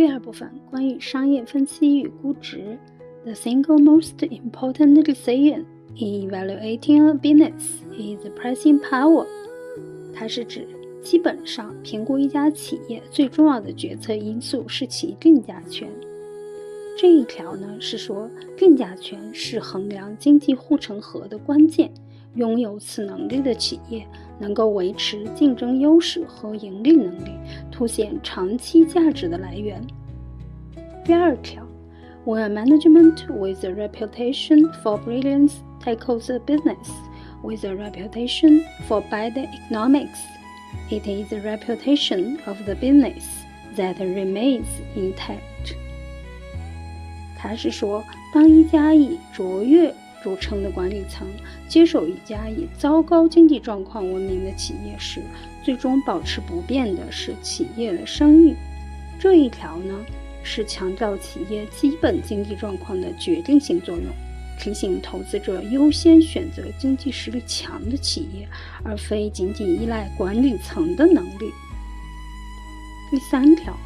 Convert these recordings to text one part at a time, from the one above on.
第二部分关于商业分析与估值 The single most important decision in evaluating a business is pricing power. 它是指基本上评估一家企业最重要的决策因素是其定价权。这一条呢是说定价权是衡量经济护城河的关键，拥有此能力的企业能够维持竞争优势和盈利能力，凸显长期价值的来源。第二条 When a management with a reputation for brilliance tackles a business with a reputation for bad economics, it is the reputation of the business that remains intact. 它是说，当一家以卓越著称的管理层接手一家以糟糕经济状况闻名的企业时，最终保持不变的是企业的声誉。这一条呢，是强调企业基本经济状况的决定性作用，提醒投资者优先选择经济实力强的企业，而非仅仅依赖管理层的能力。第三条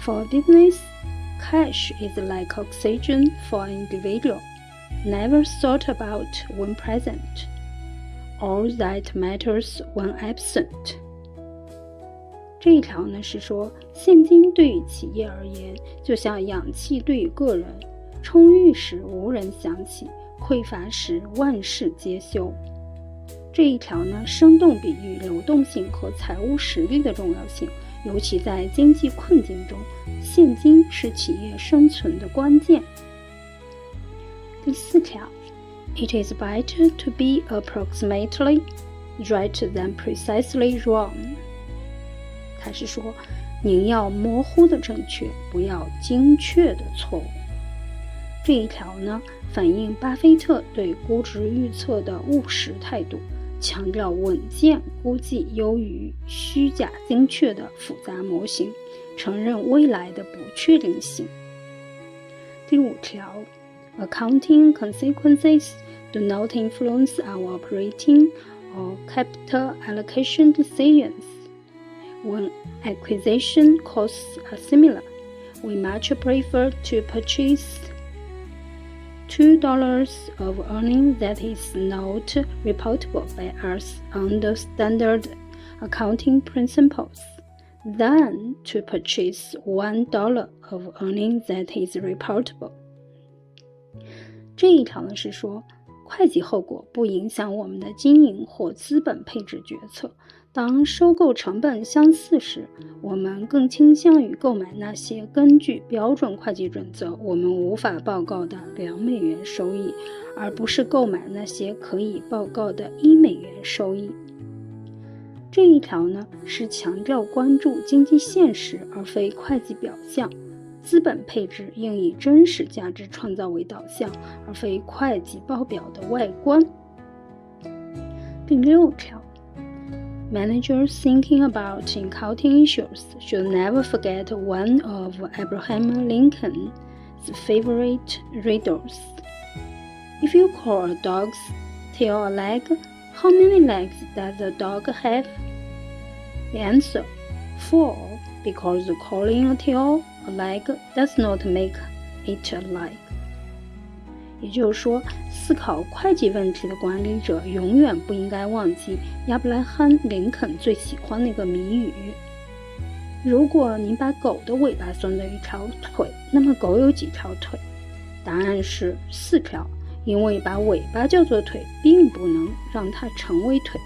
For business, cash is like oxygen for an individual, never thought about when present. All that matters when absent. 这一条呢是说，现金对于企业而言，就像氧气对于个人，充裕时无人想起，匮乏时万事皆休。这一条呢，生动比喻流动性和财务实力的重要性，尤其在经济困境中，现金是企业生存的关键。第四条 It is better to be approximately right than precisely wrong. 它是说，您要模糊的正确，不要精确的错误。这一条呢，反映巴菲特对估值预测的务实态度，强调稳健估计优于虚假精确的复杂模型，承认未来的不确定性。第五条 Accounting consequences do not influence our operating or capital allocation decisions.When acquisition costs are similar, we much prefer to purchase $2 of earnings that is not reportable by us under standard accounting principles than to purchase $1 of earnings that is reportable. 这一条呢是说，会计后果不影响我们的经营或资本配置决策。当收购成本相似时，我们更倾向于购买那些根据标准会计准则我们无法报告的$2收益，而不是购买那些可以报告的$1收益。这一条呢，是强调关注经济现实而非会计表象，资本配置应以真实价值创造为导向，而非会计报表的外观。第六条Managers thinking about accounting issues should never forget one of Abraham Lincoln's favorite riddles. If you call a dog's tail a leg, how many legs does the dog have? The answer, 4, because calling a tail a leg does not make it a leg. 也就是说，思考会计问题的管理者永远不应该忘记亚伯拉罕·林肯最喜欢的一个谜语：如果您把狗的尾巴算作一条腿，那么狗有几条腿？答案是4条，因为把尾巴叫做腿，并不能让它成为腿。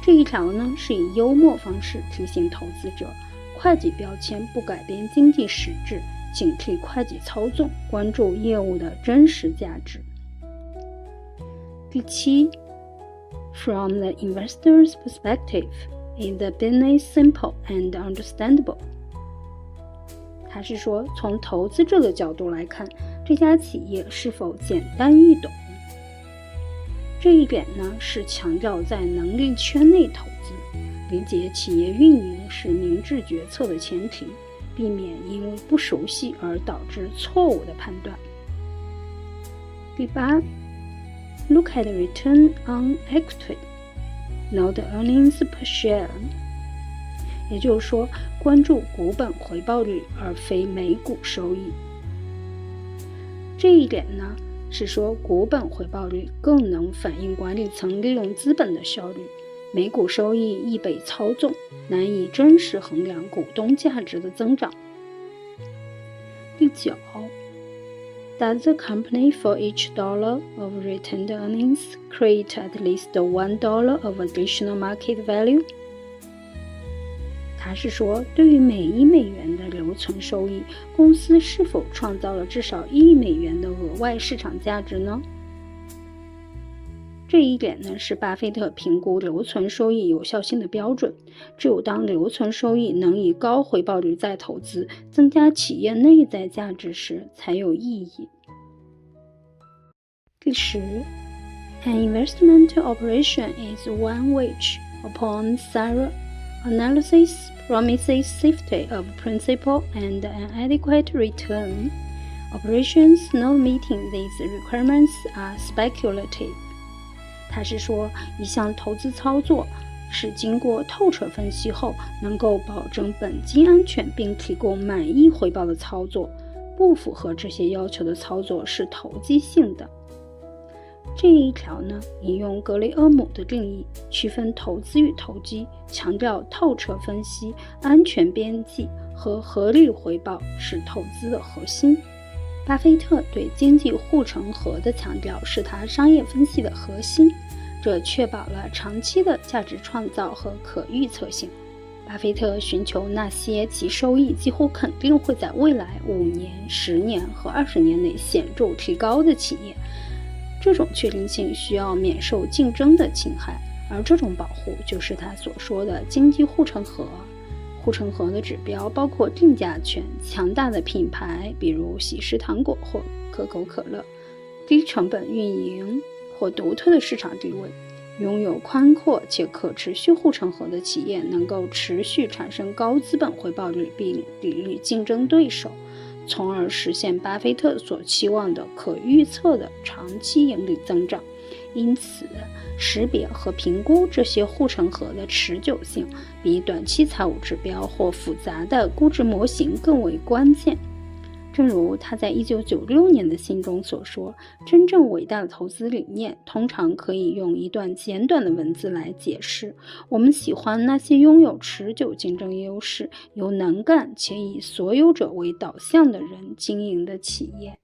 这一条呢，是以幽默方式提醒投资者，会计标签不改变经济实质，警惕会计操纵，关注业务的真实价值。第7 From the investor's perspective, is the business simple and understandable? 它是说，从投资者的角度来看，这家企业是否简单易懂。这一点呢，是强调在能力圈内投资，理解企业运营是明智决策的前提，避免因为不熟悉而导致错误的判断。第8 Look at the return on equity, not the earnings per share. 也就是说，关注股本回报率而非每股收益。这一点呢，是说股本回报率更能反映管理层利用资本的效率，每股收益易被操纵，难以真实衡量股东价值的增长。第9 Does the company for each dollar of retained earnings create at least $1 of additional market value? 他是说，对于每1美元的留存收益，公司是否创造了至少1美元的额外市场价值呢？这一点呢，是巴菲特评估留存收益有效性的标准。只有当留存收益能以高回报率再投资，增加企业内在价值时，才有意义。第10 An investment operation is one which, upon thorough analysis, promises safety of principal and an adequate return. Operations not meeting these requirements are speculative. 他是说，一项投资操作是经过透彻分析后能够保证本金安全并提供满意回报的操作，不符合这些要求的操作是投机性的。这一条呢，引用格雷厄姆的定义，区分投资与投机，强调透彻分析、安全边际和合理回报是投资的核心。巴菲特对经济护城河的强调是他商业分析的核心，这确保了长期的价值创造和可预测性。巴菲特寻求那些其收益几乎肯定会在未来5年、10年和20年内显著提高的企业，这种确定性需要免受竞争的侵害，而这种保护就是他所说的经济护城河。护城河的指标包括定价权、强大的品牌，比如喜事糖果或可口可乐，低成本运营或独特的市场地位。拥有宽阔且可持续护城河的企业能够持续产生高资本回报率并抵御竞争对手，从而实现巴菲特所期望的可预测的长期盈利增长。因此，识别和评估这些护城河的持久性，比短期财务指标或复杂的估值模型更为关键。正如他在1996年的信中所说，真正伟大的投资理念通常可以用一段简短的文字来解释。我们喜欢那些拥有持久竞争优势、由能干且以所有者为导向的人经营的企业。